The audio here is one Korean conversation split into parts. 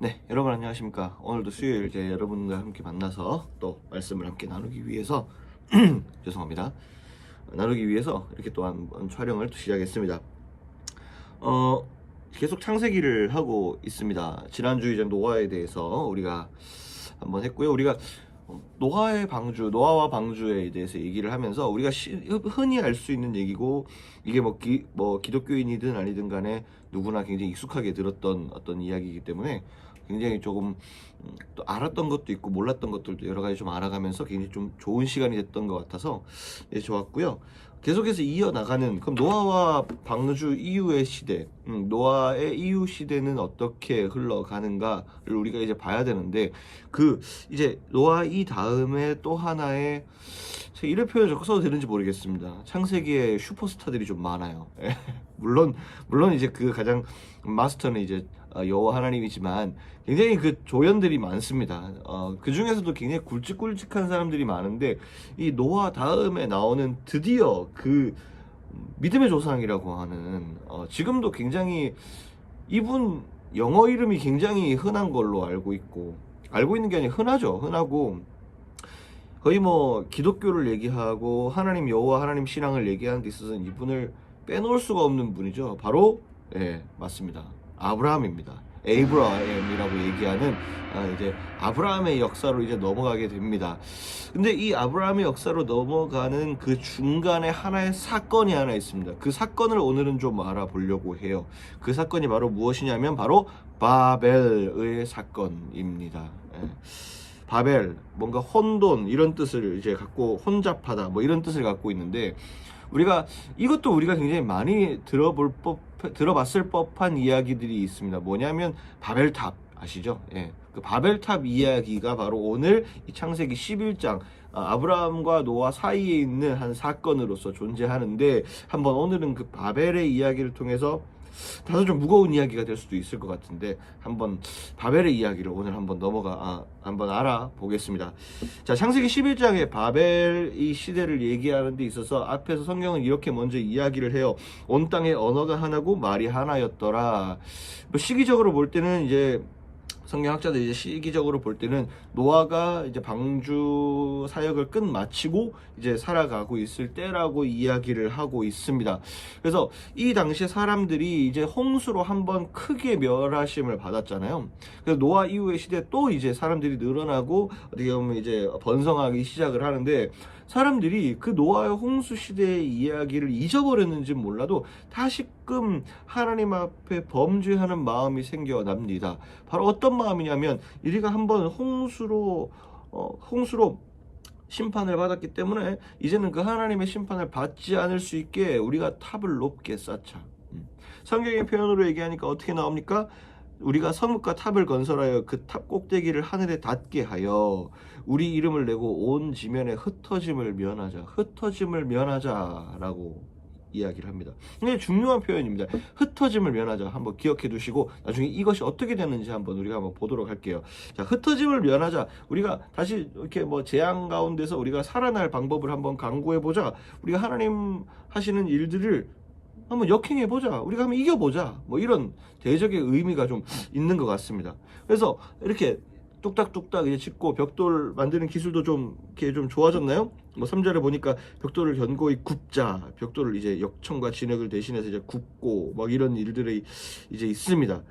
네, 여러분 안녕하십니까. 오늘도 수요일 이제 여러분과 함께 만나서 또 말씀을 함께 나누기 위해서 죄송합니다. 나누기 위해서 이렇게 또 한번 촬영을 또 시작했습니다. 계속 창세기를 하고 있습니다. 지난주 이제 노아에 대해서 우리가 한번 했고요. 우리가 노아와 방주에 대해서 얘기를 하면서 우리가 흔히 알 수 있는 얘기고, 이게 뭐 기독교인이든 아니든 간에 누구나 굉장히 익숙하게 들었던 어떤 이야기이기 때문에 굉장히 조금 또 알았던 것도 있고 몰랐던 것들도 여러 가지 좀 알아가면서 굉장히 좀 좋은 시간이 됐던 것 같아서 좋았고요. 계속해서 이어나가는, 그럼 노아와 방주 이후의 시대, 노아의 이후 시대는 어떻게 흘러가는가를 우리가 이제 봐야 되는데, 이제 노아 이 다음에 또 하나의, 제가 이런 표현 적고 써도 되는지 모르겠습니다. 창세기에 슈퍼스타들이 좀 많아요. 물론 이제 그 가장 마스터는 이제 여호와 하나님이지만 굉장히 그 조연들이 많습니다. 그 중에서도 굉장히 굵직굵직한 사람들이 많은데, 이 노아 다음에 나오는 드디어 그 믿음의 조상이라고 하는, 지금도 굉장히 이분 영어 이름이 굉장히 흔한 걸로 알고 있는 게 아니라 흔하고 거의 뭐 기독교를 얘기하고 하나님 여호와 하나님 신앙을 얘기하는 데 있어서는 이분을 빼놓을 수가 없는 분이죠. 바로 맞습니다. 아브라함입니다. 에이브라임이라고 얘기하는, 이제 아브라함의 역사로 이제 넘어가게 됩니다. 근데 이 아브라함의 역사로 넘어가는 그 중간에 하나의 사건이 하나 있습니다. 그 사건을 오늘은 좀 알아보려고 해요. 그 사건이 바로 무엇이냐면 바로 바벨의 사건입니다. 바벨, 뭔가 혼돈 이런 뜻을 이제 갖고, 혼잡하다 뭐 이런 뜻을 갖고 있는데, 이것도 우리가 굉장히 많이 들어봤을 법한 이야기들이 있습니다. 뭐냐면 바벨탑 아시죠? 그 바벨탑 이야기가 바로 오늘 이 창세기 11장, 아브라함과 노아 사이에 있는 한 사건으로서 존재하는데, 한번 오늘은 그 바벨의 이야기를 통해서 다소 좀 무거운 이야기가 될 수도 있을 것 같은데, 한번 바벨의 이야기를 오늘 한번 알아보겠습니다. 자, 창세기 11장에 바벨 이 시대를 얘기하는 데 있어서 앞에서 성경은 이렇게 먼저 이야기를 해요. 온 땅에 언어가 하나고 말이 하나였더라. 뭐 시기적으로 볼 때는 이제 성경학자들이 이제 시기적으로 볼 때는 노아가 이제 방주 사역을 끝마치고 이제 살아가고 있을 때라고 이야기를 하고 있습니다. 그래서 이 당시에 사람들이 이제 홍수로 한번 크게 멸하심을 받았잖아요. 그래서 노아 이후의 시대 또 이제 사람들이 늘어나고 어떻게 보면 이제 번성하기 시작을 하는데, 사람들이 그 노아의 홍수 시대의 이야기를 잊어버렸는지 몰라도 다시금 하나님 앞에 범죄하는 마음이 생겨납니다. 바로 어떤 마음이냐면, 우리가 한번 홍수로 심판을 받았기 때문에 이제는 그 하나님의 심판을 받지 않을 수 있게 우리가 탑을 높게 쌓자. 성경의 표현으로 얘기하니까 어떻게 나옵니까? 우리가 성읍과 탑을 건설하여 그 탑 꼭대기를 하늘에 닿게 하여 우리 이름을 내고 온 지면에 흩어짐을 면하자라고 이야기를 합니다. 굉장히 중요한 표현입니다. 흩어짐을 면하자. 한번 기억해 두시고 나중에 이것이 어떻게 되는지 우리가 한번 보도록 할게요. 자, 흩어짐을 면하자. 우리가 다시 이렇게 뭐 재앙 가운데서 우리가 살아날 방법을 한번 강구해 보자. 우리가 하나님 하시는 일들을 한번 역행해보자. 우리가 한번 이겨보자. 뭐 이런 대적의 의미가 좀 있는 것 같습니다. 그래서 이렇게 뚝딱뚝딱 이제 짓고, 벽돌 만드는 기술도 좀 이렇게 좀 좋아졌나요? 뭐 3절에 보니까 벽돌을 견고히 굽자. 벽돌을 이제 역청과 진흙을 대신해서 이제 굽고 막 이런 일들이 이제 있습니다.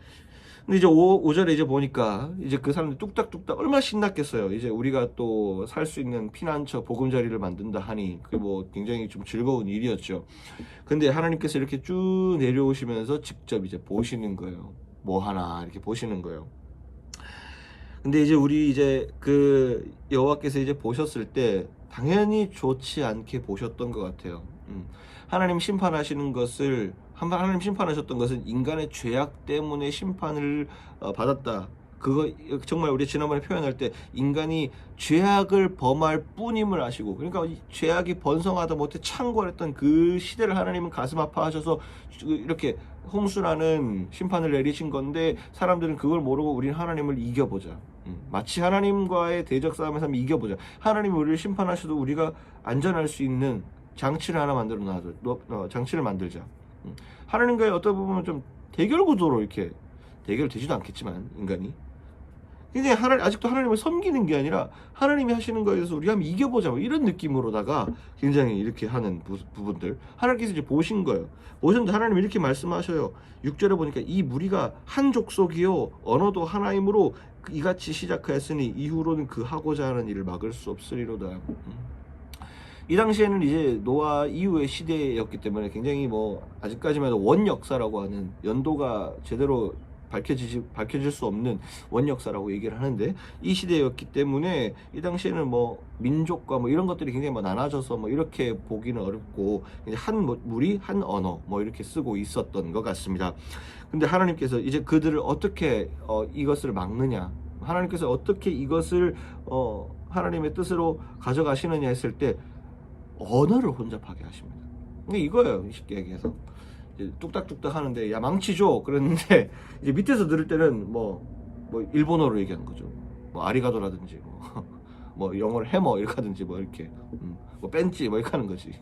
근데 이제 5절에 이제 보니까 이제 그 사람들 뚝딱뚝딱 얼마나 신났겠어요. 이제 우리가 또 살 수 있는 피난처 보금자리를 만든다 하니 그게 뭐 굉장히 좀 즐거운 일이었죠. 근데 하나님께서 이렇게 쭉 내려오시면서 직접 이제 보시는 거예요. 뭐 하나 이렇게 보시는 거예요. 근데 이제 우리 이제 그 여호와께서 이제 보셨을 때 당연히 좋지 않게 보셨던 것 같아요. 하나님 심판하셨던 것은 인간의 죄악 때문에 심판을 받았다. 그거 정말 우리 지난번에 표현할 때 인간이 죄악을 범할 뿐임을 아시고, 그러니까 죄악이 번성하다 못해 창궐했던 그 시대를 하나님은 가슴 아파하셔서 이렇게 홍수라는 심판을 내리신 건데, 사람들은 그걸 모르고 우리는 하나님을 이겨보자. 마치 하나님과의 대적 싸움에서 한번 이겨보자. 하나님이 우리를 심판하셔도 우리가 안전할 수 있는 장치를 하나 장치를 만들자. 하나님과의 어떤 부분은 좀 대결 구도로, 이렇게 대결 되지도 않겠지만 인간이 굉장히 아직도 하나님을 섬기는 게 아니라 하나님이 하시는 거에 대해서 우리가 한번 이겨보자 뭐 이런 느낌으로다가 굉장히 이렇게 하는 부분들 하나님께서 이제 보신 거예요. 보셨는데 하나님 이렇게 말씀하셔요. 6절에 보니까 이 무리가 한 족속이요 언어도 하나이므로 이같이 시작하였으니 이후로는 그 하고자 하는 일을 막을 수 없으리로다. 이 당시에는 이제 노아 이후의 시대였기 때문에 굉장히 뭐 아직까지만 해도 원역사라고 하는 연도가 제대로 밝혀질 수 없는 원역사라고 얘기를 하는데 이 시대였기 때문에 이 당시에는 뭐 민족과 뭐 이런 것들이 굉장히 뭐 나눠져서 뭐 이렇게 보기는 어렵고 이제 한 무리 한 언어 뭐 이렇게 쓰고 있었던 것 같습니다. 근데 하나님께서 이제 그들을 어떻게 이것을 막느냐, 하나님께서 어떻게 이것을 하나님의 뜻으로 가져가시느냐 했을 때 언어를 혼잡하게 하십니다. 근데 이거예요, 쉽게 얘기해서. 뚝딱뚝딱 하는데 야 망치죠 그랬는데 이제 밑에서 들을 때는 뭐 일본어로 얘기하는 거죠. 뭐 아리가도라든지 뭐 영어를 해머 이렇게 하든지 뭐 이렇게 뭐 뺀지 뭐 이렇게 하는 거지.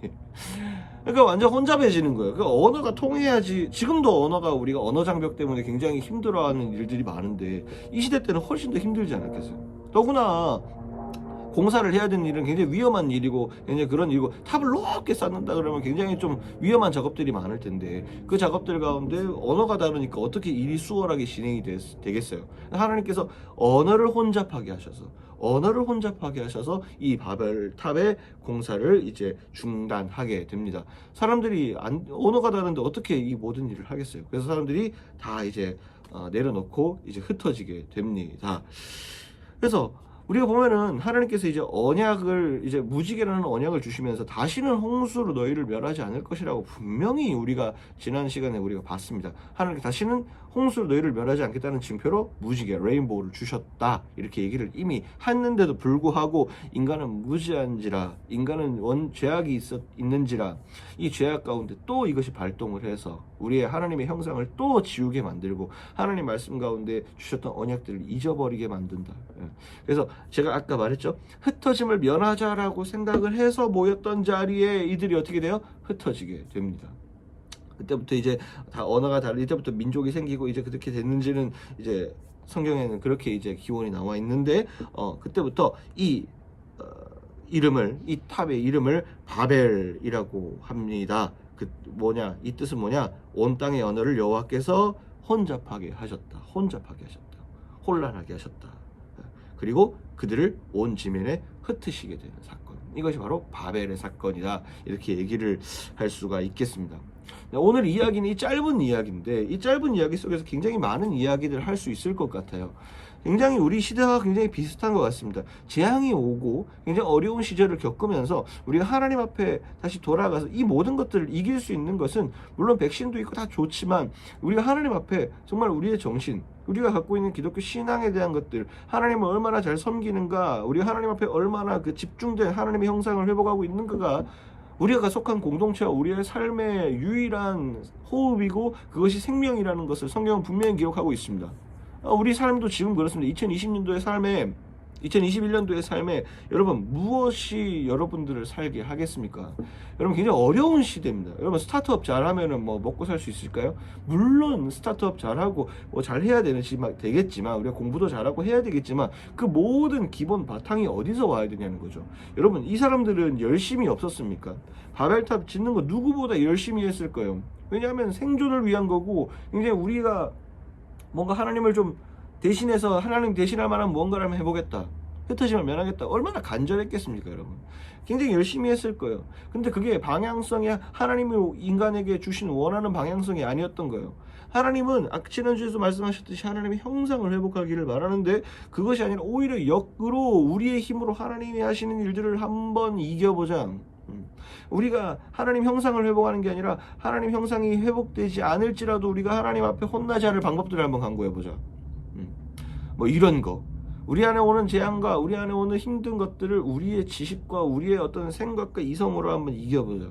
그러니까 완전 혼잡해지는 거예요. 그러니까 언어가 통해야지. 지금도 언어가 우리가 언어 장벽 때문에 굉장히 힘들어하는 일들이 많은데 이 시대 때는 훨씬 더 힘들지 않았겠어요. 더구나 공사를 해야 되는 일은 굉장히 위험한 일이고 굉장히 그런 일이고 탑을 높게 쌓는다 그러면 굉장히 좀 위험한 작업들이 많을 텐데 그 작업들 가운데 언어가 다르니까 어떻게 일이 수월하게 진행이 되겠어요. 하나님께서 언어를 혼잡하게 하셔서 이 바벨탑의 공사를 이제 중단하게 됩니다. 사람들이 언어가 다른데 어떻게 이 모든 일을 하겠어요. 그래서 사람들이 다 이제 내려놓고 이제 흩어지게 됩니다. 그래서 우리가 보면은 하나님께서 이제 언약을 이제 무지개라는 언약을 주시면서 다시는 홍수로 너희를 멸하지 않을 것이라고 분명히 우리가 지난 시간에 우리가 봤습니다. 하나님께 다시는 홍수로 너희를 멸하지 않겠다는 징표로 무지개 레인보우를 주셨다 이렇게 얘기를 이미 했는데도 불구하고 인간은 무지한지라 인간은 죄악이 있는지라 이 죄악 가운데 또 이것이 발동을 해서 우리의 하나님의 형상을 또 지우게 만들고 하나님 말씀 가운데 주셨던 언약들을 잊어버리게 만든다. 그래서 제가 아까 말했죠. 흩어짐을 면하자라고 생각을 해서 모였던 자리에 이들이 어떻게 돼요? 흩어지게 됩니다. 그때부터 이제 다 언어가 다르 이때부터 민족이 생기고 이제 그렇게 됐는지는 이제 성경에는 그렇게 이제 기원이 나와 있는데 그때부터 이 탑의 이름을 바벨이라고 합니다. 이 뜻은 뭐냐? 온 땅의 언어를 여호와께서 혼잡하게 하셨다. 혼란하게 하셨다. 그리고 그들을 온 지면에 흩으시게 되는 사건. 이것이 바로 바벨의 사건이다. 이렇게 얘기를 할 수가 있겠습니다. 오늘 이야기는 이 짧은 이야기인데 이 짧은 이야기 속에서 굉장히 많은 이야기들을 할 수 있을 것 같아요. 굉장히 우리 시대와 굉장히 비슷한 것 같습니다. 재앙이 오고 굉장히 어려운 시절을 겪으면서 우리가 하나님 앞에 다시 돌아가서 이 모든 것들을 이길 수 있는 것은 물론 백신도 있고 다 좋지만 우리가 하나님 앞에 정말 우리의 정신, 우리가 갖고 있는 기독교 신앙에 대한 것들, 하나님을 얼마나 잘 섬기는가, 우리가 하나님 앞에 얼마나 그 집중된 하나님의 형상을 회복하고 있는가가 우리가 속한 공동체와 우리의 삶의 유일한 호흡이고 그것이 생명이라는 것을 성경은 분명히 기록하고 있습니다. 우리 삶도 지금 그렇습니다. 2021년도의 삶에 여러분 무엇이 여러분들을 살게 하겠습니까? 여러분 굉장히 어려운 시대입니다. 여러분 스타트업 잘하면은 뭐 먹고 살 수 있을까요? 물론 스타트업 잘하고 뭐 잘해야 되겠지만 우리가 공부도 잘하고 해야 되겠지만 그 모든 기본 바탕이 어디서 와야 되냐는 거죠. 여러분 이 사람들은 열심히 없었습니까? 바벨탑 짓는 거 누구보다 열심히 했을 거예요. 왜냐하면 생존을 위한 거고 굉장히 우리가 뭔가 하나님을 좀 대신해서 하나님 대신할 만한 무언가를 한번 해보겠다. 흩어짐을 면하겠다. 얼마나 간절했겠습니까, 여러분? 굉장히 열심히 했을 거예요. 근데 그게 방향성이 하나님이 인간에게 주신 원하는 방향성이 아니었던 거예요. 하나님은 지난주에도 말씀하셨듯이 하나님의 형상을 회복하기를 바라는데 그것이 아니라 오히려 역으로 우리의 힘으로 하나님이 하시는 일들을 한번 이겨보자. 우리가 하나님 형상을 회복하는 게 아니라 하나님 형상이 회복되지 않을지라도 우리가 하나님 앞에 혼나지 않을 방법들을 한번 강구해보자. 뭐 이런 거. 우리 안에 오는 재앙과 우리 안에 오는 힘든 것들을 우리의 지식과 우리의 어떤 생각과 이성으로 한번 이겨보자.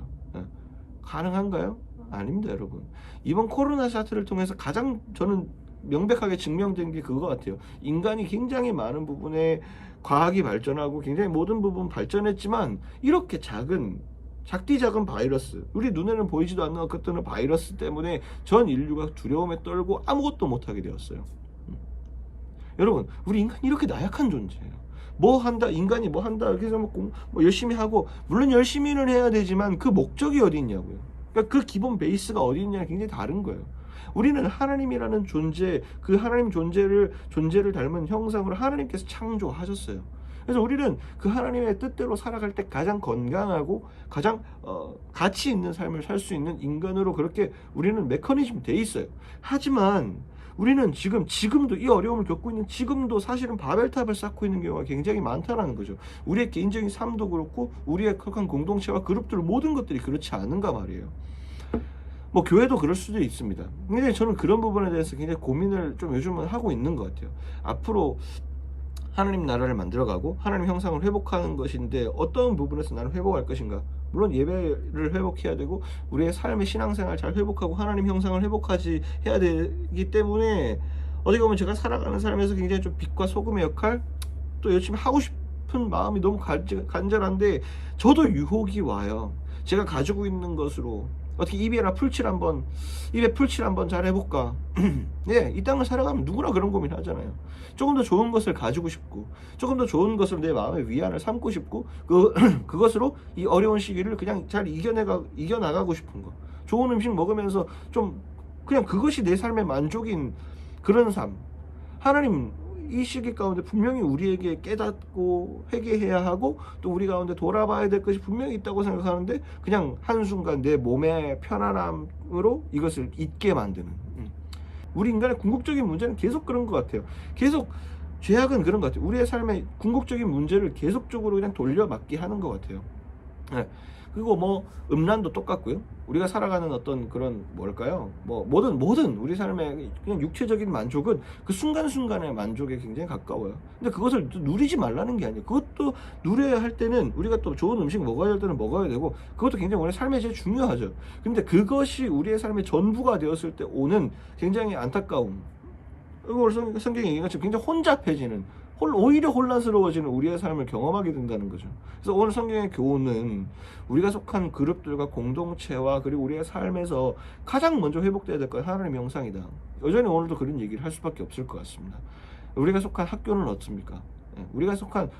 가능한가요? 아닙니다, 여러분. 이번 코로나 사태를 통해서 가장 저는 명백하게 증명된 게 그거 같아요. 인간이 굉장히 많은 부분에 과학이 발전하고 굉장히 모든 부분 발전했지만 이렇게 작디 작은 바이러스, 우리 눈에는 보이지도 않는 것들은 바이러스 때문에 전 인류가 두려움에 떨고 아무것도 못하게 되었어요. 여러분, 우리 인간이 이렇게 나약한 존재예요. 뭐 한다, 인간이 뭐 한다 이렇게 해서 뭐 열심히 하고, 물론 열심히는 해야 되지만 그 목적이 어디 있냐고요. 그러니까 그 기본 베이스가 어디 있냐가 굉장히 다른 거예요. 우리는 하나님이라는 존재, 그 하나님 존재를 닮은 형상으로 하나님께서 창조하셨어요. 그래서 우리는 그 하나님의 뜻대로 살아갈 때 가장 건강하고 가장 가치 있는 삶을 살 수 있는 인간으로 그렇게 우리는 메커니즘이 돼 있어요. 하지만 우리는 지금도 이 어려움을 겪고 있는 지금도 사실은 바벨탑을 쌓고 있는 경우가 굉장히 많다는 거죠. 우리의 개인적인 삶도 그렇고 우리의 극한 공동체와 그룹들 모든 것들이 그렇지 않은가 말이에요. 뭐 교회도 그럴 수도 있습니다. 근데 저는 그런 부분에 대해서 굉장히 고민을 좀 요즘은 하고 있는 것 같아요. 앞으로 하나님 나라를 만들어가고 하나님 형상을 회복하는 것인데 어떤 부분에서 나는 회복할 것인가? 물론 예배를 회복해야 되고 우리의 삶의 신앙생활 잘 회복하고 하나님 형상을 회복하지 해야 되기 때문에 어떻게 보면 제가 살아가는 삶에서 굉장히 좀 빛과 소금의 역할 또 열심히 하고 싶은 마음이 너무 간절한데 저도 유혹이 와요. 제가 가지고 있는 것으로 어떻게 입에 풀칠 한번 잘 해볼까? 예, 이 땅을 살아가면 누구나 그런 고민 하잖아요. 조금 더 좋은 것을 가지고 싶고, 조금 더 좋은 것으로 내 마음의 위안을 삼고 싶고, 그것으로 이 어려운 시기를 그냥 잘 이겨나가고 싶은 거. 좋은 음식 먹으면서 좀, 그냥 그것이 내 삶의 만족인 그런 삶. 하나님, 이 시기 가운데 분명히 우리에게 깨닫고 회개해야 하고 또 우리 가운데 돌아봐야 될 것이 분명히 있다고 생각하는데 그냥 한순간 내 몸의 편안함으로 이것을 잊게 만드는 우리 인간의 궁극적인 문제는 계속 그런 것 같아요. 계속 죄악은 그런 것 같아요. 우리의 삶의 궁극적인 문제를 계속적으로 그냥 돌려막기 하는 것 같아요. 네. 그리고 뭐 음란도 똑같고요. 우리가 살아가는 어떤 그런 뭘까요? 뭐 모든 우리 삶의 그냥 육체적인 만족은 그 순간순간의 만족에 굉장히 가까워요. 근데 그것을 누리지 말라는 게 아니에요. 그것도 누려야 할 때는 우리가 또 좋은 음식 먹어야 할 때는 먹어야 되고 그것도 굉장히 우리 삶에 제일 중요하죠. 근데 그것이 우리의 삶의 전부가 되었을 때 오는 굉장히 안타까움. 이걸 성경이 얘기한 것처럼 굉장히 혼잡해지는 오히려 혼란스러워지는 우리의 삶을 경험하게 된다는 거죠. 그래서 오늘 성경의 교훈은 우리가 속한 그룹들과 공동체와 그리고 우리의 삶에서 가장 먼저 회복돼야 될 것 하나님의 형상이다. 여전히 오늘도 그런 얘기를 할 수밖에 없을 것 같습니다. 우리가 속한 학교는 어떻습니까? 우리가 속한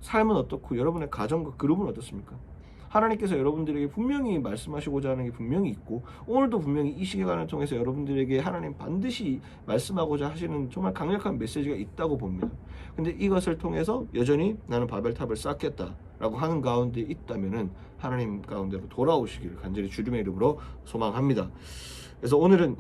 삶은 어떻고 여러분의 가정과 그룹은 어떻습니까? 하나님께서 여러분들에게 분명히 말씀하시고자 하는 게 분명히 있고 오늘도 분명히 이 시간을 통해서 여러분들에게 하나님 반드시 말씀하고자 하시는 정말 강력한 메시지가 있다고 봅니다. 근데 이것을 통해서 여전히 나는 바벨탑을 쌓겠다라고 하는 가운데 있다면은 하나님 가운데로 돌아오시기를 간절히 주님의 이름으로 소망합니다. 그래서 오늘은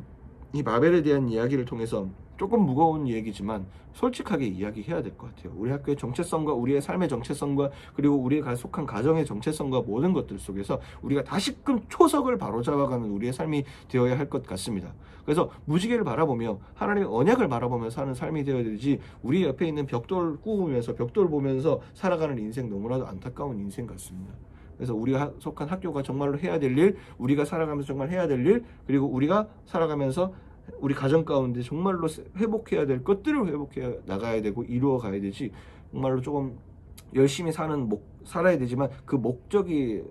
이 바벨에 대한 이야기를 통해서 조금 무거운 얘기지만 솔직하게 이야기해야 될 것 같아요. 우리 학교의 정체성과 우리의 삶의 정체성과 그리고 우리가 속한 가정의 정체성과 모든 것들 속에서 우리가 다시금 초석을 바로잡아가는 우리의 삶이 되어야 할 것 같습니다. 그래서 무지개를 바라보며 하나님의 언약을 바라보며 사는 삶이 되어야 되지 우리 옆에 있는 벽돌 꾸우면서 벽돌 보면서 살아가는 인생 너무나도 안타까운 인생 같습니다. 그래서 우리가 속한 학교가 정말로 해야 될 일, 우리가 살아가면서 정말 해야 될 일, 그리고 우리가 살아가면서 우리 가정 가운데 정말로 회복해야 될 것들을 회복해 나가야 되고 이루어 가야 되지 정말로 조금 열심히 살아야 되지만 그 목적이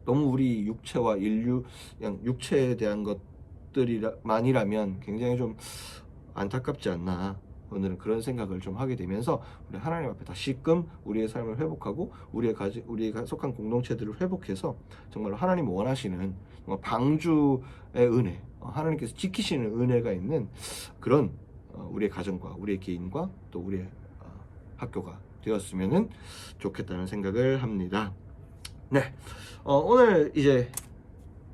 너무 우리 육체와 인류 그냥 육체에 대한 것들이만이라면 굉장히 좀 안타깝지 않나. 오늘은 그런 생각을 좀 하게 되면서 우리 하나님 앞에 다시금 우리의 삶을 회복하고 우리가 속한 공동체들을 회복해서 정말로 하나님 원하시는 방주의 은혜, 하나님께서 지키시는 은혜가 있는 그런 우리의 가정과 우리의 개인과 또 우리의 학교가 되었으면 좋겠다는 생각을 합니다. 네, 오늘 이제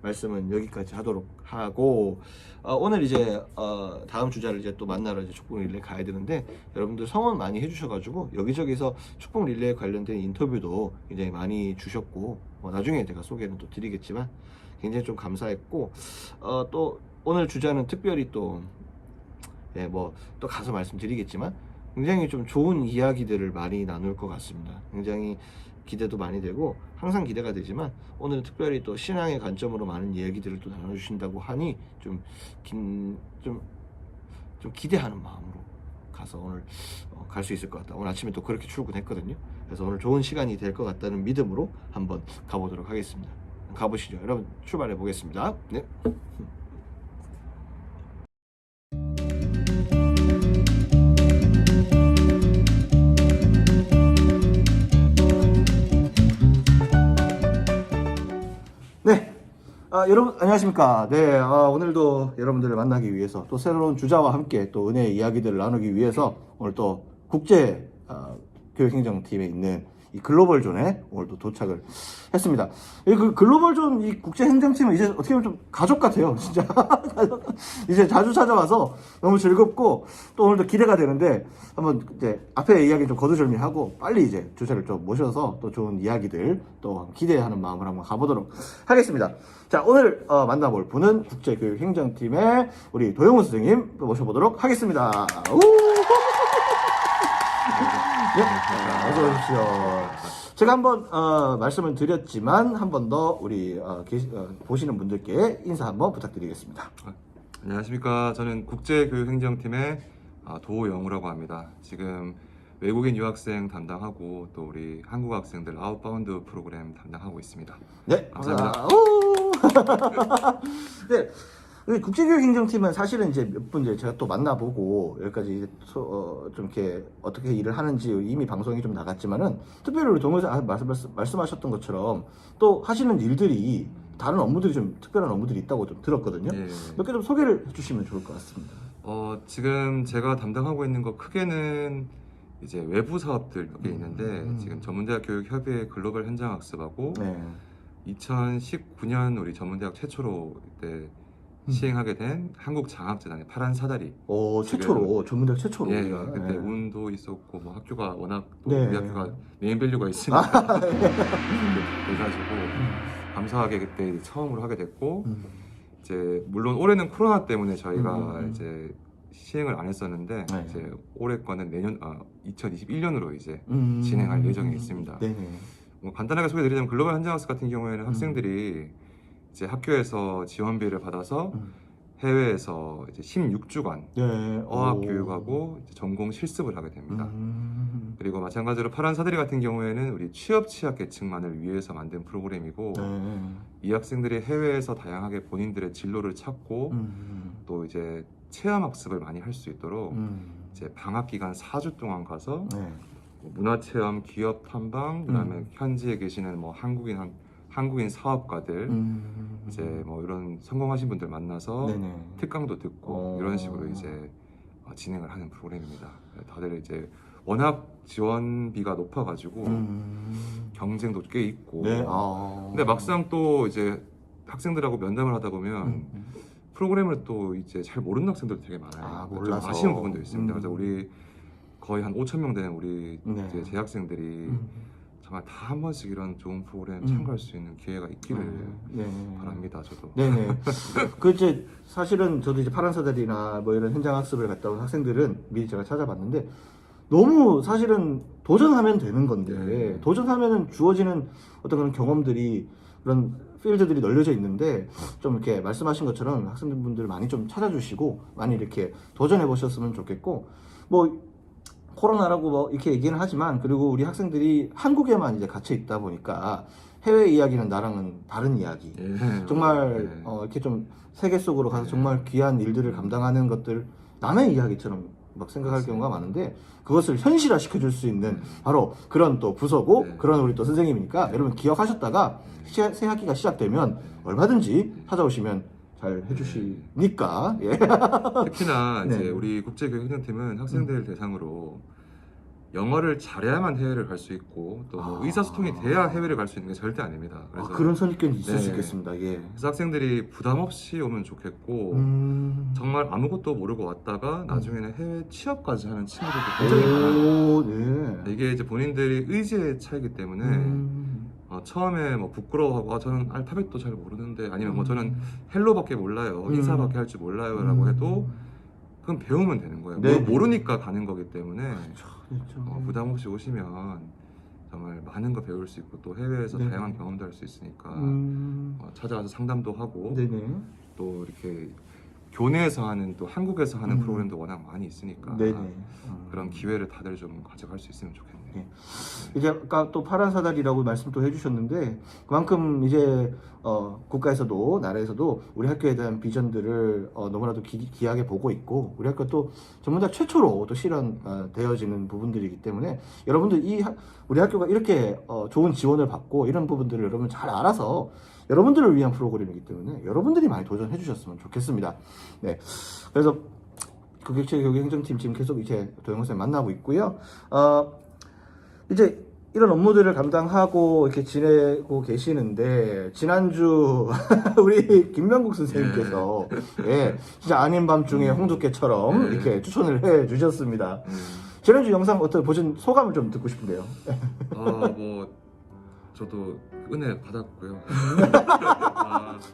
말씀은 여기까지 하도록 하고 오늘 이제 다음 주자를 이제 또 만나러 이제 축복 릴레이 가야 되는데 여러분들 성원 많이 해주셔가지고 여기저기서 축복 릴레이 관련된 인터뷰도 굉장히 많이 주셨고 나중에 제가 소개는 또 드리겠지만 굉장히 좀 감사했고 또 오늘 주자는 특별히 또 또 가서 말씀드리겠지만 굉장히 좀 좋은 이야기들을 많이 나눌 것 같습니다. 굉장히 기대도 많이 되고 항상 기대가 되지만 오늘은 특별히 또 신앙의 관점으로 많은 이야기들을 또 나눠주신다고 하니 좀 기대하는 마음으로 가서 오늘 갈 수 있을 것 같다. 오늘 아침에 또 그렇게 출근했거든요. 그래서 오늘 좋은 시간이 될 것 같다는 믿음으로 한번 가보도록 하겠습니다. 가보시죠. 여러분 출발해 보겠습니다. 네. 여러분 안녕하십니까. 네, 오늘도 여러분들을 만나기 위해서 또 새로운 주자와 함께 또 은혜의 이야기들을 나누기 위해서 오늘 또 국제 교육행정팀에 있는 이 글로벌존에 오늘 또 도착을 했습니다. 그 글로벌존 이 국제행정팀은 이제 어떻게 보면 좀 가족 같아요, 진짜. 이제 자주 찾아와서 너무 즐겁고 또 오늘도 기대가 되는데 한번 이제 앞에 이야기 좀 거두절미하고 빨리 이제 주제를 좀 모셔서 또 좋은 이야기들 또 기대하는 마음으로 한번 가보도록 하겠습니다. 자, 오늘 만나볼 분은 국제교육행정팀의 우리 도영훈 선생님 모셔보도록 하겠습니다. 우! 네, 어서 오십시오. 제가 한번 말씀을 드렸지만 한 번 더 우리 보시는 분들께 인사 한번 부탁드리겠습니다. 안녕하십니까. 저는 국제교육행정팀의 도영우라고 합니다. 지금 외국인 유학생 담당하고 또 우리 한국 학생들 아웃바운드 프로그램 담당하고 있습니다. 네, 감사합니다. 네. 국제교육행정팀은 사실은 이제 몇 분 이제 제가 또 만나보고 여기까지 이제 좀 이렇게 어떻게 일을 하는지 이미 방송이 좀 나갔지만은 특별히 우리 동호사 말씀하셨던 것처럼 또 하시는 일들이 다른 업무들이 좀 특별한 업무들이 있다고 좀 들었거든요. 예. 몇 개 좀 소개를 해주시면 좋을 것 같습니다. 지금 제가 담당하고 있는 거 크게는 이제 외부 사업들 몇 개 있는데 지금 전문대학 교육협의회 글로벌 현장학습하고 네. 2019년 우리 전문대학 최초로 이때 시행하게 된 한국 장학재단의 파란 사다리. 최초로 전문대학 최초로. 예, 우리가. 그때 네. 운도 있었고 뭐 학교가 워낙 또 네. 우리 학교가 네임밸류가 있으니까 그래가지고 감사하게 그때 이제 처음으로 하게 됐고 이제 물론 올해는 코로나 때문에 저희가 이제 시행을 안 했었는데 네. 이제 올해 거는 내년 2021년으로 이제 진행할 예정이 있습니다. 네네. 뭐 간단하게 소개드리자면 글로벌 현장학습 같은 경우에는 학생들이 이제 학교에서 지원비를 받아서 해외에서 이제 16주간 네. 어학 교육하고 이제 전공 실습을 하게 됩니다. 그리고 마찬가지로 파란 사다리 같은 경우에는 우리 취업 취약 계층만을 위해서 만든 프로그램이고 네. 이 학생들이 해외에서 다양하게 본인들의 진로를 찾고 또 이제 체험 학습을 많이 할 수 있도록 이제 방학 기간 4주 동안 가서 네. 문화 체험, 기업 탐방, 그다음에 현지에 계시는 뭐 한국인 사업가들 이제 뭐 이런 성공하신 분들 만나서 네네. 특강도 듣고 이런 식으로 이제 진행을 하는 프로그램입니다. 다들 이제 워낙 지원비가 높아가지고 경쟁도 꽤 있고. 네. 근데 막상 또 이제 학생들하고 면담을 하다 보면 프로그램을 또 이제 잘 모르는 학생들도 되게 많아요. 좀 몰라서. 아쉬운 부분도 있습니다. 그래서 우리 거의 한 5,000명 되는 우리 네. 이제 재학생들이 정말 다 한 번씩 이런 좋은 프로그램 참가할 수 있는 기회가 있기를 네. 바랍니다. 저도. 네네. 그 이제 사실은 저도 이제 파란 사다리나 뭐 이런 현장 학습을 갔다 온 학생들은 미리 제가 찾아봤는데 너무 사실은 도전하면 되는 건데 네. 도전하면은 주어지는 어떤 그런 경험들이 그런 필드들이 널려져 있는데 좀 이렇게 말씀하신 것처럼 학생분들 많이 좀 찾아주시고 많이 이렇게 도전해 보셨으면 좋겠고 뭐 코로나라고 뭐 이렇게 얘기는 하지만 그리고 우리 학생들이 한국에만 이제 갇혀 있다 보니까 해외 이야기는 나랑은 다른 이야기. 예. 정말 네. 이렇게 좀 세계 속으로 가서 정말 귀한 일들을 감당하는 것들 남의 이야기처럼 막 생각할 맞습니다. 경우가 많은데 그것을 현실화 시켜줄 수 있는 바로 그런 또 부서고 네. 그런 우리 또 선생님이니까 여러분 기억하셨다가 새 학기가 시작되면 얼마든지 찾아오시면 잘 해주시니까 예. 특히나 네. 이제 우리 국제교육행정팀은 학생들 대상으로 영어를 잘해야만 해외를 갈 수 있고 또 뭐 의사소통이 돼야 해외를 갈 수 있는 게 절대 아닙니다. 그래서 그런 선입견이 있을 수 네. 있겠습니다. 예. 그래서 학생들이 부담 없이 오면 좋겠고 정말 아무것도 모르고 왔다가 나중에는 해외 취업까지 하는 친구들도 굉장히 많아요. 네. 이게 이제 본인들이 의지의 차이기 때문에 처음에 뭐 부끄러워하고 저는 알파벳도 잘 모르는데 아니면 뭐 저는 헬로밖에 몰라요 인사밖에 할 줄 몰라요라고 해도 그건 배우면 되는 거예요. 네. 모르니까 가는 거기 때문에 그렇죠. 부담 없이 오시면 정말 많은 거 배울 수 있고 또 해외에서 네. 다양한 경험도 할 수 있으니까 찾아가서 상담도 하고 네네. 또 이렇게 교내에서 하는 또 한국에서 하는 프로그램도 워낙 많이 있으니까 네네. 그런 기회를 다들 좀 가져갈 수 있으면 좋겠네요. 네. 이제 아까 또 파란 사다리라고 말씀 또 해주셨는데 그만큼 이제 국가에서도 나라에서도 우리 학교에 대한 비전들을 너무나도 귀하게 보고 있고 우리 학교 또 전문대학 최초로 또 실현되어지는 부분들이기 때문에 여러분들 우리 학교가 이렇게 좋은 지원을 받고 이런 부분들을 여러분 잘 알아서 여러분들을 위한 프로그램이기 때문에 여러분들이 많이 도전해 주셨으면 좋겠습니다. 네, 그래서 극객체 교육행정팀 지금 계속 이제 도영호 쌤 만나고 있고요. 이제 이런 업무들을 감당하고 이렇게 지내고 계시는데 지난주 우리 김명국 선생님께서 예, 진짜 아닌 밤중에 홍두깨처럼 네. 이렇게 추천을 해 주셨습니다. 지난주 영상 어떻게 보신 소감을 좀 듣고 싶은데요. 뭐 저도 은혜 받았고요.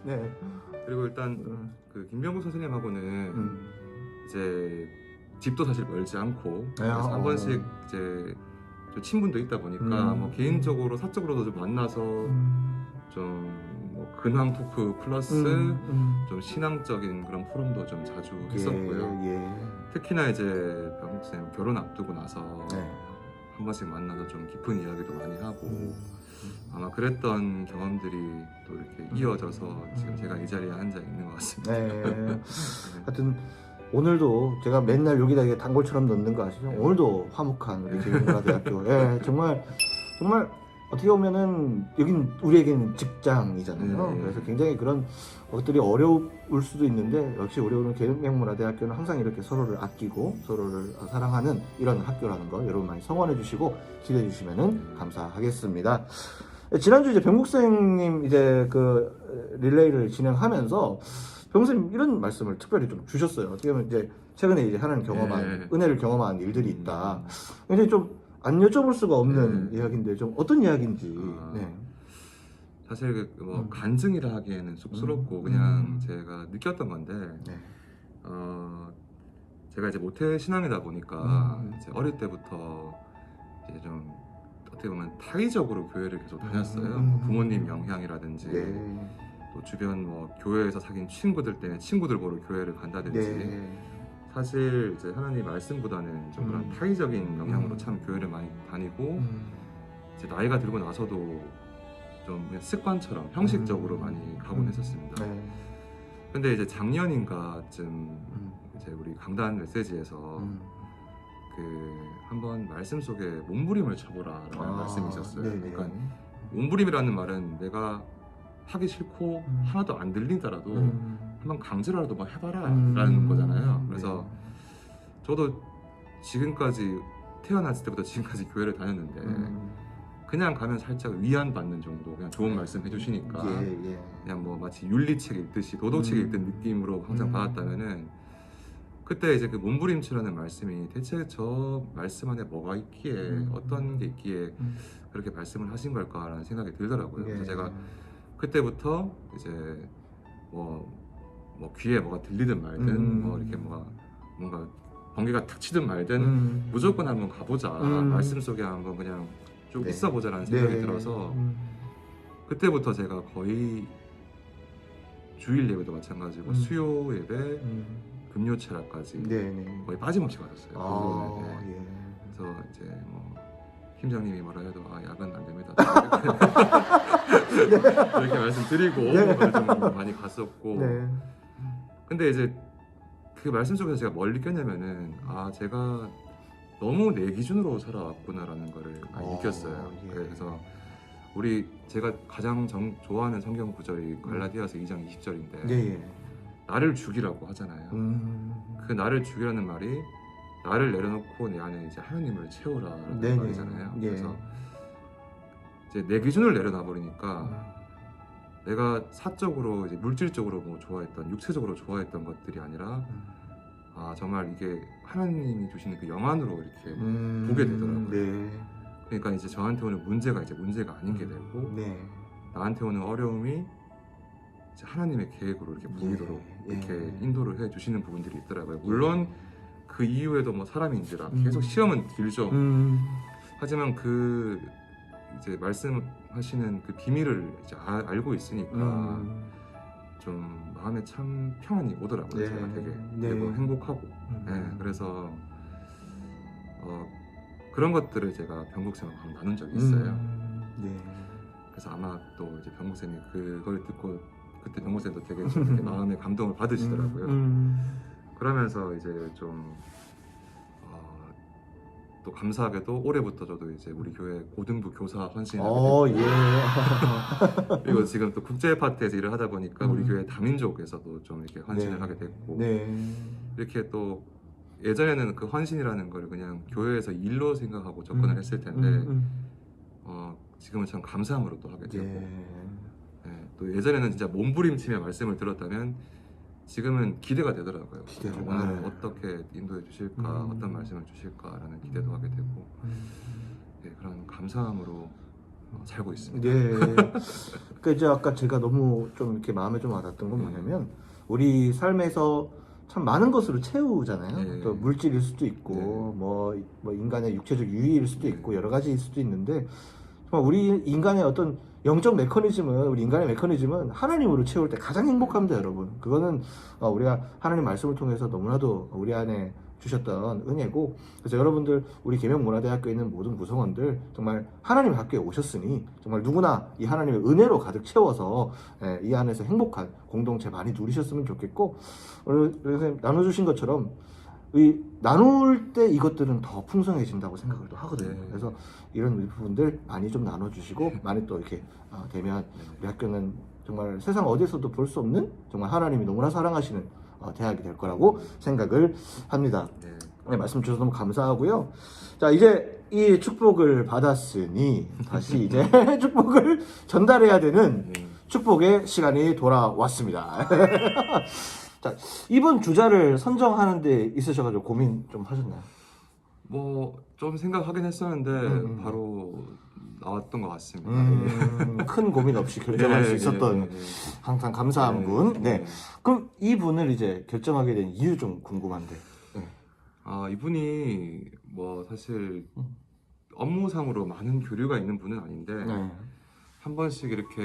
네. 그리고 일단 그 김병국 선생님하고는 이제 집도 사실 멀지 않고 그래서 한 번씩 이제 좀 친분도 있다 보니까 뭐 개인적으로 사적으로도 좀 만나서 좀뭐 근황 토크 플러스 좀 신앙적인 그런 포럼도 좀 자주 했었고요. 특히나 이제 병국 쌤 결혼 앞두고 나서 한 번씩 만나서 좀 깊은 이야기도 많이 하고 아마 그랬던 경험들이 또 이렇게 이어져서 지금 제가 이 자리에 앉아 있는 것 같습니다. 네. 하여튼 오늘도 제가 맨날 여기다 이게 단골처럼 넣는 거 아시죠? 오늘도 화목한 우리 제일문화대학교. 예, 정말 어떻게 보면은 여긴 우리에게는 직장이잖아요. 네. 그래서 굉장히 그런 것들이 어려울 수도 있는데 역시 우리 오늘 계명문화대학교는 항상 이렇게 서로를 아끼고 서로를 사랑하는 이런 학교라는 거 여러분 많이 성원해 주시고 기대해 주시면은 감사하겠습니다. 지난주 이제 병국생님 이제 그 릴레이를 진행하면서 병국생님 이런 말씀을 특별히 좀 주셨어요. 어떻게 보면 이제 최근에 이제 하나님 경험한 은혜를 경험한 일들이 있다. 굉장히 좀 안 여쭤볼 수가 없는 이야기인데 좀 어떤 이야기인지. 네. 사실 뭐 간증이라 하기에는 쑥스럽고 그냥 제가 느꼈던 건데 제가 이제 모태 신앙이다 보니까 이제 어릴 때부터 이제 좀 어떻게 보면 타의적으로 교회를 계속 다녔어요. 뭐 부모님 영향이라든지 또 주변 뭐 교회에서 사귄 친구들 때문에 친구들 보러 교회를 간다든지 사실 이제 하나님 말씀보다는 좀 그런 타의적인 영향으로 참 교회를 많이 다니고 이제 나이가 들고 나서도 좀 그냥 습관처럼 형식적으로 많이 가곤 했었습니다. 근데 이제 작년인가쯤 이제 우리 강단 메시지에서 그 한번 말씀 속에 몸부림을 쳐보라라는 말씀이 있었어요. 그러니까 몸부림이라는 말은 내가 하기 싫고 하나도 안 들리더라도 한번 강제로라도 뭐 해봐라 라는 거잖아요. 그래서 저도 지금까지 태어났을 때부터 지금까지 교회를 다녔는데 그냥 가면 살짝 위안받는 정도 그냥 좋은 말씀 해주시니까 그냥 뭐 마치 윤리책 읽듯이 도덕책 읽는 느낌으로 항상 받았다면은 그때 이제 그 몸부림치라는 말씀이 대체 저 말씀 안에 뭐가 있기에 어떤 게 있기에 그렇게 말씀을 하신 걸까라는 생각이 들더라고요. 그래서 제가 그때부터 이제 뭐 귀에 뭐가 들리든 말든 뭐 이렇게 뭔가 번개가 탁 치든 말든 무조건 한번 가보자. 말씀 속에 한번 그냥 쭉 있어보자라는 생각이 들어서 그때부터 제가 거의 주일 예배도 마찬가지고 수요 예배, 금요 체라까지 거의 빠짐없이 가졌어요. 그래서 이제 뭐 팀장님이 뭐라 해도 야근 안 됩니다. 이렇게 말씀드리고 좀 많이 갔었고. 근데 이제 그 말씀 속에서 제가 뭘 느꼈냐면은 제가 너무 내 기준으로 살아왔구나라는 거를 많이 느꼈어요. 그래서 제가 가장 좋아하는 성경 구절이 갈라디아서 2장 20절인데 나를 죽이라고 하잖아요. 그 나를 죽이라는 말이 나를 내려놓고 내 안에 이제 하나님을 채우라라는 말이잖아요. 그래서 이제 내 기준을 내려놔 버리니까 내가 사적으로 이제 물질적으로 뭐 좋아했던 육체적으로 좋아했던 것들이 아니라 정말 이게 하나님이 주시는 그 영안으로 이렇게 보게 되더라고요. 그러니까 이제 저한테 오는 문제가 이제 문제가 아닌 게 되고 나한테 오는 어려움이 이제 하나님의 계획으로 이렇게 보이도록 이렇게 인도를 해 주시는 부분들이 있더라고요. 물론 그 이후에도 뭐 사람인지라 계속 시험은 길죠. 하지만 그 이제 말씀하시는 그 비밀을 이제 알고 있으니까 좀 마음에 참 평안이 오더라고요. 제가 되게 그리고 행복하고. 그래서 그런 것들을 제가 병국쌤하고 한번 나눈 적이 있어요. 그래서 아마 또 이제 병국쌤이 그걸 듣고 그때 병국쌤도 되게 이렇게 마음의 감동을 받으시더라고요. 그러면서 이제 좀 또 감사하게도 올해부터 저도 이제 우리 교회 고등부 교사 헌신을 하게 예. 됐고, 그리고 지금 또 국제 파트에서 일을 하다 보니까 우리 교회 다민족에서도 좀 이렇게 헌신을 네. 하게 됐고, 네. 이렇게 또 예전에는 그 헌신이라는 걸 그냥 교회에서 일로 생각하고 접근을 했을 텐데 지금은 참 감사함으로 또 하게 되고, 네, 또 예전에는 진짜 몸부림치며 말씀을 들었다면 지금은 기대가 되더라고요. 기대가, 오늘 네. 어떻게 인도해 주실까, 어떤 말씀을 주실까라는 기대도 하게 되고, 네, 그런 감사함으로 살고 있습니다. 네. 그 이제 아까 제가 너무 좀 이렇게 마음에 좀 와닿던 건 뭐냐면 우리 삶에서 참 많은 것으로 채우잖아요. 네. 또 물질일 수도 있고 네. 뭐 인간의 육체적 유의일 수도 있고 여러 가지일 수도 있는데 정말 우리 인간의 어떤 영적 메커니즘은 우리 인간의 메커니즘은 하나님으로 채울 때 가장 행복합니다, 여러분. 그거는 우리가 하나님 말씀을 통해서 너무나도 우리 안에 주셨던 은혜고, 그래서 여러분들 우리 계명문화대학교에 있는 모든 구성원들 정말 하나님 학교에 오셨으니 정말 누구나 이 하나님의 은혜로 가득 채워서 이 안에서 행복한 공동체 많이 누리셨으면 좋겠고, 오늘 선생님 나눠주신 것처럼 나눌 때 이것들은 더 풍성해진다고 생각을 또 하거든요. 네. 그래서 이런 부분들 많이 좀 나눠주시고 많이 또 이렇게 되면 우리 학교는 정말 세상 어디서도 볼 수 없는 정말 하나님이 너무나 사랑하시는 대학이 될 거라고 생각을 합니다. 네. 네, 말씀 주셔서 너무 감사하고요. 자, 이제 이 축복을 받았으니 다시 이제 축복을 전달해야 되는 축복의 시간이 돌아왔습니다. 자, 이번 주자를 선정하는 데 있으셔가지고 고민 좀 하셨나요? 뭐 좀 생각하긴 했었는데 바로 나왔던 것 같습니다. 큰 고민 없이 결정할 수 있었던 네. 항상 감사한 분. 네. 그럼 이 분을 이제 결정하게 된 이유 좀 궁금한데. 네. 이분이 뭐 사실 업무상으로 많은 교류가 있는 분은 아닌데 네. 한 번씩 이렇게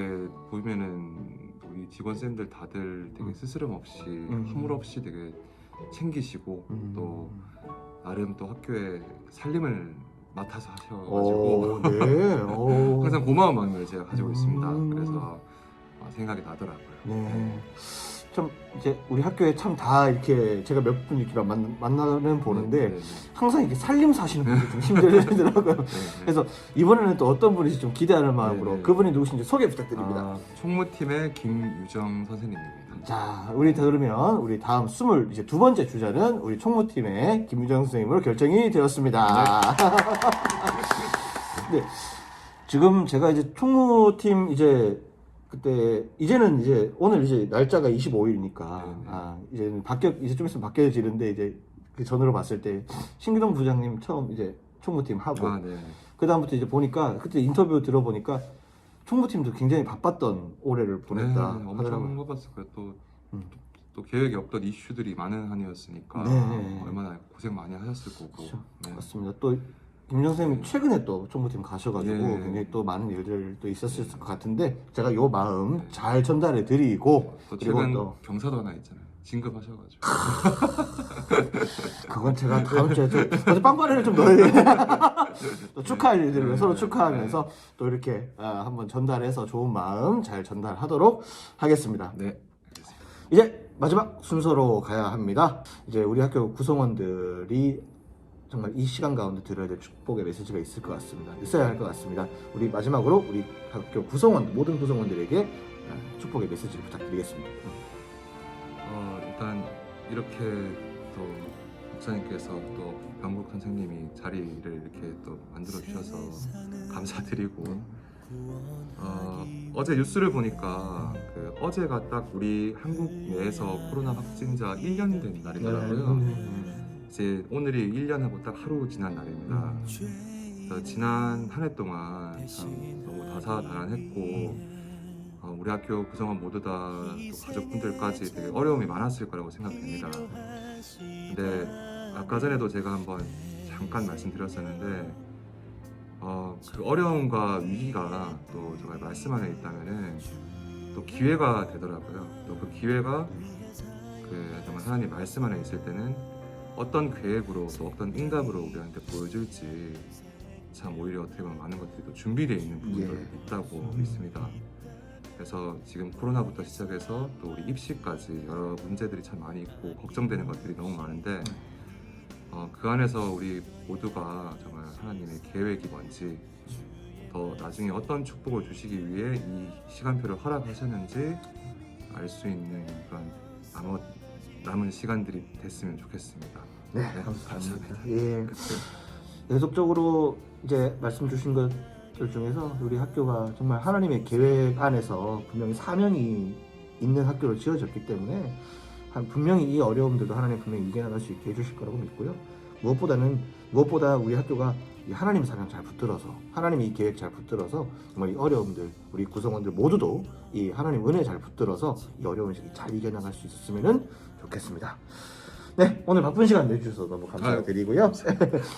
보면은 우리 직원쌤들 다들 되게 스스럼 없이 허물 없이 되게 챙기시고 또 나름 또 학교에 살림을 맡아서 하셔가지고 네. 항상 고마운 마음을 제가 가지고 있습니다. 그래서 생각이 나더라고요. 네. 좀 이제 우리 학교에 참 다 이렇게 제가 몇 분 이렇게 만나는 보는데 네. 항상 이렇게 살림 사시는 분이 좀 힘들더라고요. 그래서 이번에는 또 어떤 분인지 좀 기대하는 마음으로 네. 그분이 누구신지 소개 부탁드립니다. 총무팀의 김유정 선생님입니다. 자, 그러면 우리 다음 22번째 주자는 우리 총무팀의 김유정 선생님으로 결정이 되었습니다. 네. 지금 제가 이제 총무팀 그때 이제는 오늘 이제 날짜가 25일이니까 네네. 이제 좀 있으면 바뀌어지는데 이제 그 전으로 봤을 때 신기동 부장님 처음 이제 총무팀 하고 네. 그 다음부터 이제 보니까 그때 인터뷰 들어보니까 총무팀도 굉장히 바빴던 올해를 보냈다 엄청 하더라고요. 바빴을 거예요. 또 계획에 없던 이슈들이 많은 한 해였으니까 네. 얼마나 고생 많이 하셨을 거고. 그렇죠. 네. 맞습니다. 또 김정 선생님이 최근에 또 총무팀 가셔가지고 네. 굉장히 또 많은 일들도 있었을 것 같은데 제가 요 마음 잘 전달해 드리고 또 그리고 최근 또 경사도 하나 있잖아요. 진급하셔가지고. 그건 제가 다음 주에 어제 빵빠레를 좀 넣어야 되겠다. 또 축하할 일들을 서로 축하하면서 또 이렇게 한번 전달해서 좋은 마음 잘 전달하도록 하겠습니다. 네. 이제 마지막 순서로 가야 합니다. 이제 우리 학교 구성원들이 정말 이 시간 가운데 들어야 될 축복의 메시지가 있을 것 같습니다. 있어야 할 것 같습니다. 우리 마지막으로 우리 학교 모든 구성원들에게 축복의 메시지를 부탁드리겠습니다. 일단 이렇게 또 목사님께서 또 병국 선생님이 자리를 이렇게 또 만들어 주셔서 감사드리고 어제 뉴스를 보니까 어제가 딱 우리 한국 내에서 코로나 확진자 1년 된 날이더라고요. 이제 오늘이 1년하고 딱 하루 지난 날입니다. 그래서 지난 한 해 동안 참 너무 다사다난했고 우리 학교 구성원 모두 다 또 가족분들까지 되게 어려움이 많았을 거라고 생각됩니다. 근데 아까 전에도 제가 한번 잠깐 말씀드렸었는데 그 어려움과 위기가 또 정말 말씀 안에 있다면은 또 기회가 되더라고요. 또 그 기회가 정말 하나님 말씀 안에 있을 때는 어떤 계획으로 또 어떤 응답으로 우리한테 보여줄지 참 오히려 어떻게 보면 많은 것들이 또 준비되어 있는 부분들이 있다고 믿습니다. 그래서 지금 코로나부터 시작해서 또 우리 입시까지 여러 문제들이 참 많이 있고 걱정되는 것들이 너무 많은데 그 안에서 우리 모두가 정말 하나님의 계획이 뭔지 더 나중에 어떤 축복을 주시기 위해 이 시간표를 허락하셨는지 알 수 있는 그런 남은 시간들이 됐으면 좋겠습니다. 네, 감사합니다. 예. 계속적으로 이제 말씀 주신 것들 중에서 우리 학교가 정말 하나님의 계획 안에서 분명히 사명이 있는 학교로 지어졌기 때문에 분명히 이 어려움들도 하나님 분명히 이겨나갈 수 있게 해주실 거라고 믿고요. 무엇보다 우리 학교가 이 하나님의 사랑 잘 붙들어서 하나님의 이 계획 잘 붙들어서 정말 이 어려움들 우리 구성원들 모두도 이 하나님 은혜 잘 붙들어서 이 어려움을 잘 이겨나갈 수 있었으면 좋겠습니다. 네, 오늘 바쁜 시간 내주셔서 너무 감사드리고요.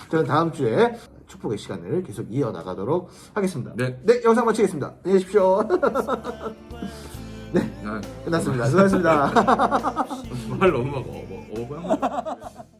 저는 다음 주에 축복의 시간을 계속 이어나가도록 하겠습니다. 네. 네, 영상 마치겠습니다. 안녕히 계십시오. 네, 끝났습니다. 수고하셨습니다. 말 너무 막 어방.